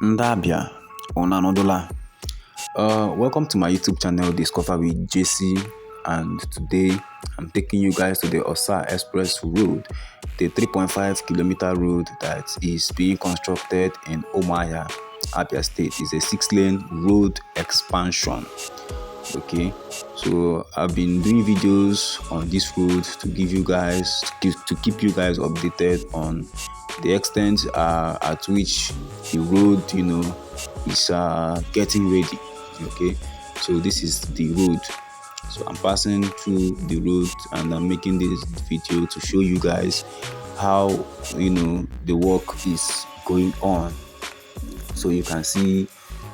Abia Onadola. Welcome to my YouTube channel Discover with JC, and today I'm taking you guys to the OSSAH Express Road, the 3.5-kilometer road that is being constructed in Umuahia Abia State. It's a 6-lane road expansion. Okay, so I've been doing videos on this road to give you guys to keep you guys updated on the extent at which the road is getting ready. Okay, so this is the road. So I'm passing through the road and I'm making this video to show you guys how the work is going on. So you can see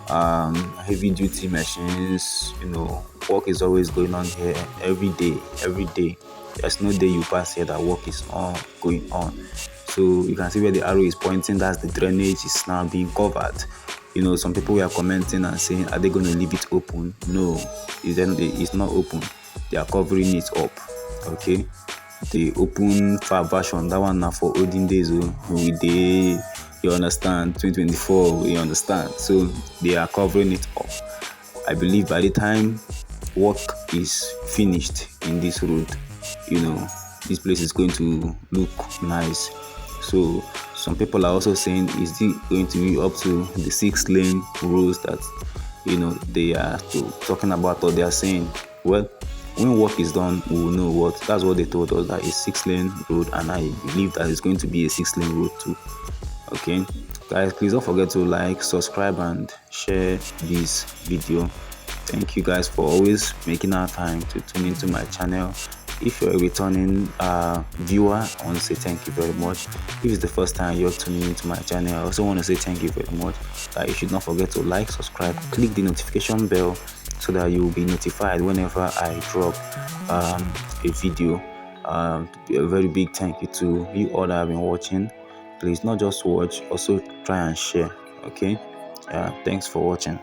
heavy duty machines. Work is always going on here every day. There's no day you pass here that work is not going on. So you can see where the arrow is pointing, that's the drainage is now being covered. Some people were commenting and saying, are they going to leave it open? No, it's not open. They are covering it up. Okay, the open far version, that one now for olden days. You understand, 2024, you understand. So they are covering it up. I believe by the time work is finished in this road, this place is going to look nice. So some people are also saying, is it going to be up to the 6-lane roads that they are talking about, or they are saying? Well, when work is done, we will know. That's what they told us, that it's 6-lane road, and I believe that it's going to be a 6-lane road too. Okay, guys, please don't forget to like, subscribe, and share this video. Thank you guys for always making our time to tune into my channel. If you're a returning viewer, I want to say thank you very much. If it's the first time you're tuning into my channel, I also want to say thank you very much. You should not forget to like, subscribe, click the notification bell so that you will be notified whenever I drop a video. A very big thank you to you all that have been watching. Please not just watch, also try and share. Okay, thanks for watching.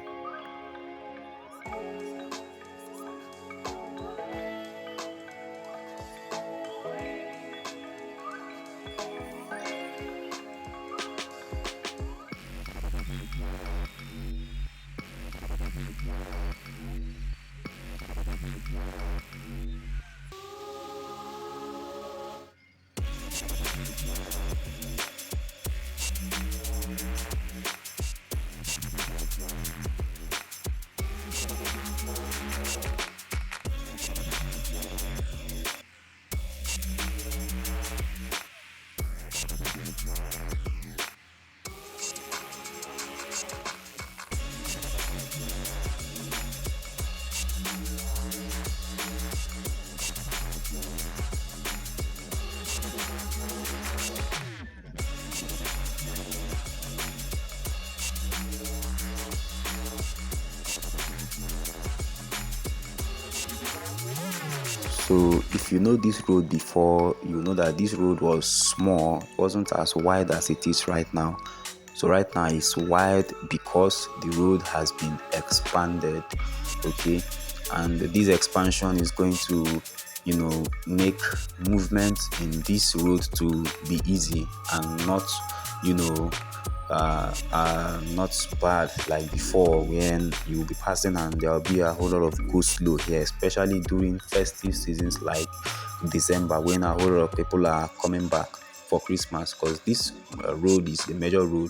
So if you know this road before, you know that this road was small, wasn't as wide as it is right now. So right now it's wide because the road has been expanded. Okay, and this expansion is going to make movement in this road to be easy and not not bad like before, when you will be passing and there will be a whole lot of go slow here, especially during festive seasons like December, when a whole lot of people are coming back for Christmas, because this road is a major road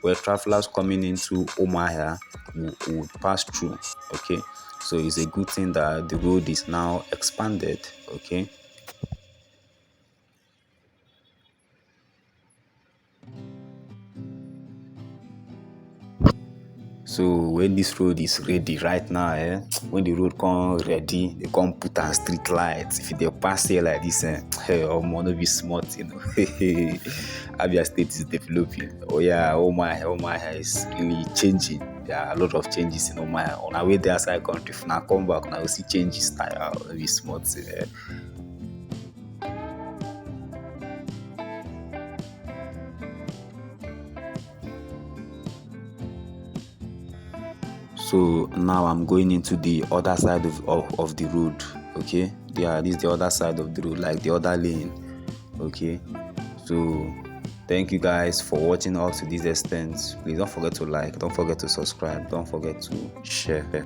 where travelers coming into Umuahia would pass through. Okay, so it's a good thing that the road is now expanded. Okay. So when this road is ready right now, when the road come ready, they come put on street lights. If they pass here like this, hey, no be smart, Abia State is developing. Oh yeah, Umuahia is really changing. There are a lot of changes in Umuahia. On our way there outside country, if now come back, now we see changes style. No be smart. So now I'm going into the other side of the road. Okay, this is the other side of the road, like the other lane. Okay, so Thank you guys for watching up to this extent. Please don't forget to like, don't forget to subscribe, don't forget to share.